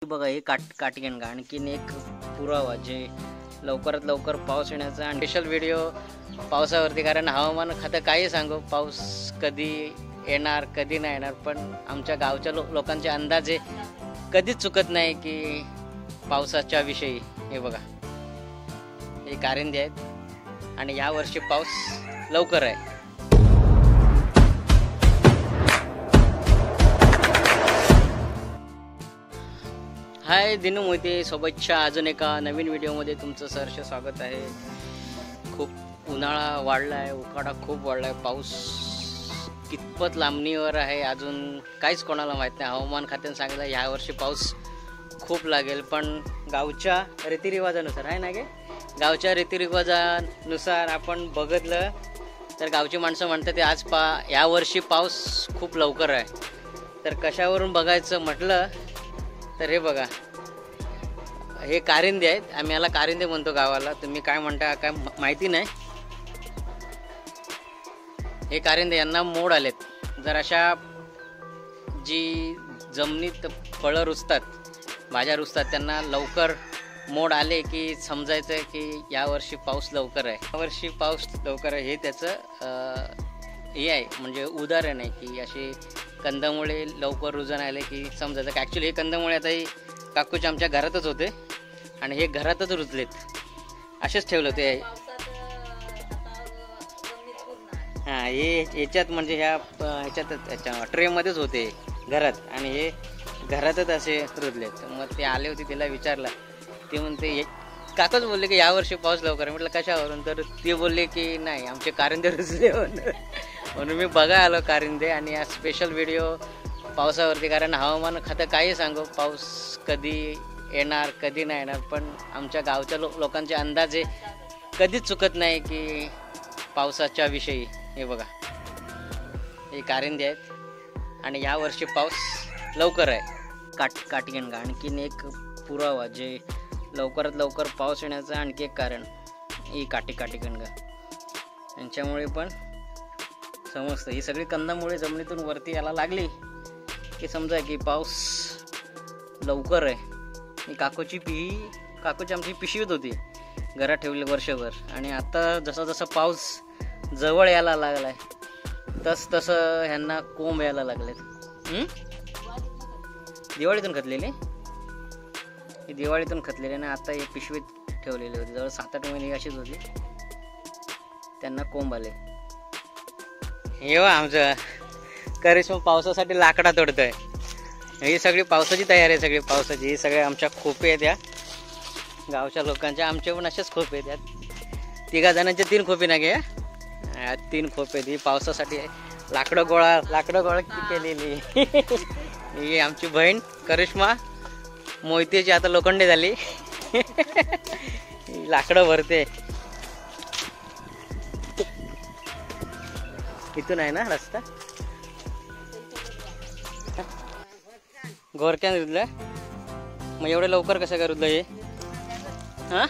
बघा हे काटकेण आणखीन एक पुरावा जे लवकरात लवकर पाऊस येण्याचा आणि स्पेशल व्हिडिओ पावसावरती, कारण हवामान खातं काही सांगू पाऊस कधी येणार कधी नाही येणार, पण आमच्या गावच्या लोकांचे अंदाजे कधीच चुकत नाही की पावसाच्या विषयी. हे बघा हे कारिंदे आहेत आणि यावर्षी पाऊस लवकर आहे. हाय दिनू मोहिते सोबतच्या अजून एका नवीन व्हिडिओमध्ये तुमचं सहर्ष स्वागत आहे. खूप उन्हाळा वाढला आहे, उकाडा खूप वाढला आहे, पाऊस कितपत लांबणीवर आहे अजून काहीच कोणाला माहीत नाही. हवामान खात्याने सांगितलं यावर्षी पाऊस खूप लागेल, पण गावच्या रीतिरिवाजानुसार आहे ना गे, गावच्या रीतिरिवाजानुसार आपण बघितलं तर गावची माणसं म्हणतात आज यावर्षी पाऊस खूप लवकर आहे. तर कशावरून बघायचं म्हटलं तर हे बघा हे कारिंदे आहेत. आम्ही याला कारिंदे म्हणतो गावाला, तुम्ही काय म्हणता काय माहिती नाही. हे कारिंदे यांना मोड आलेत. जर अशा जी जमिनीत फळं रुजतात, भाज्या रुजतात, त्यांना लवकर मोड आले की समजायचं की यावर्षी पाऊस लवकर आहे. यावर्षी पाऊस लवकर आहे हे त्याचं हे आहे, म्हणजे उदाहरण आहे की असे कंदमुळे लवकर रुजून आले की समजायचं की ॲक्च्युली हे कंदमुळे आता हे काकूच्या आमच्या घरातच होते आणि हे घरातच रुजलेत, असेच ठेवले होते. हां हे याच्यात म्हणजे ह्याच्यात ट्रेमध्येच होते घरात आणि हे घरातच असे रुजलेत. मग ते आले होते, तिला विचारला, ते म्हणते काकूच बोलले की यावर्षी पाऊस लवकर. म्हटलं कशावरून, तर ते बोलले की नाही आमचे कारिंदे रुजले म्हणून मी बघा आलो कारिंदे. आणि या स्पेशल व्हिडिओ पावसावरती, कारण हवामान खातं काही सांगू पाऊस कधी येणार कधी नाही येणार, पण आमच्या गावच्या लोकांचे अंदाजे कधीच चुकत नाही की पावसाच्या विषयी. हे बघा हे कारिंदे आहेत आणि यावर्षी पाऊस लवकर आहे. काटकेण आणखीन एक पुरावा जे लवकरात लवकर पाऊस येण्याचं आणखी एक कारण ही काटकेण यांच्यामुळे पण समजतं. ही सगळी कंदामुळे जमिनीतून वरती यायला लागली की समजा की पाऊस लवकर आहे. ही काकूची आमची पिशवीत होती घरात ठेवली वर्षभर, आणि आता जसा जसा पाऊस जवळ यायला लागलाय तसं ह्यांना कोंब यायला लागलेत. दिवाळीतून खतलेली ही दिवाळीतून खतलेली आणि आता हे पिशवीत ठेवलेली होती, जवळ 7-8 महिने अशीच होती, त्यांना कोंब आले. हे आमचं करिश्मा पावसासाठी लाकडा तोडतोय. ही सगळी पावसाची तयारी आहे, सगळी पावसाची. ही सगळे आमच्या खोपे आहेत या गावच्या लोकांच्या, आमच्या पण असेच खोपे आहेत. यात 3 जणांचे 3 खोपे ना घ्या, 3 खोपे आहेत. ही पावसासाठी लाकडं गोळा केलेली. ही आमची बहीण करिश्मा मोहितेची आता लोखंडे झाली. लाकडं भरते. इथून आहे ना रस्ता, घोरक्यान रुजलं. मग एवढं लवकर कसं काय रुजलं हे? हा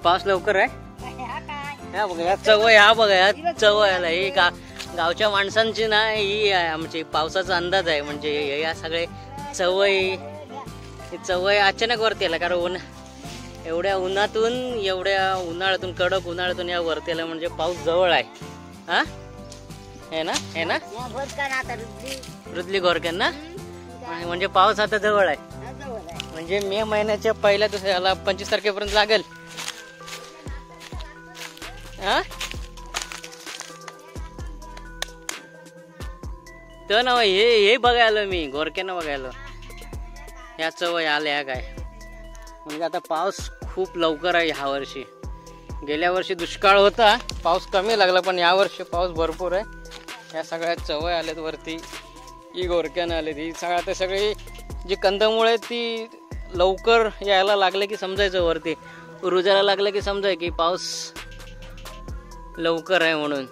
पाऊस लवकर आहे. हा बघा या चवय, हा बघा या चवय आला. ही गावच्या माणसांची ना ही आमची पावसाचा अंदाज आहे. म्हणजे या सगळे चवय अचानक वरती आला, कारण एवढ्या उन्हाळ्यातून कडक उन्हाळ्यातून या वरती आला म्हणजे पाऊस जवळ आहे. हा हे ना रुजली घोरक्यांना, म्हणजे पाऊस आता जवळ आहे. म्हणजे मे महिन्याच्या पहिल्या दुसऱ्याला 25 तारखेपर्यंत लागेल. हा तर ना हे बघायला मी घोरक्यांना बघायला या चवय आल्या काय. म्हणजे आता पाऊस खूप लवकर आहे ह्या वर्षी. गेल्या वर्षी दुष्काळ होता, पाऊस कमी लागला, पण यावर्षी पाऊस भरपूर आहे. या सगळ्या चवय आल्यात वरती, ही घोरक्यानं आले. ही सगळी जी कंदमुळे आहेत ती लवकर यायला लागले की समजायचं, वरती रुजायला लागलं की समजाय की पाऊस लवकर आहे म्हणून.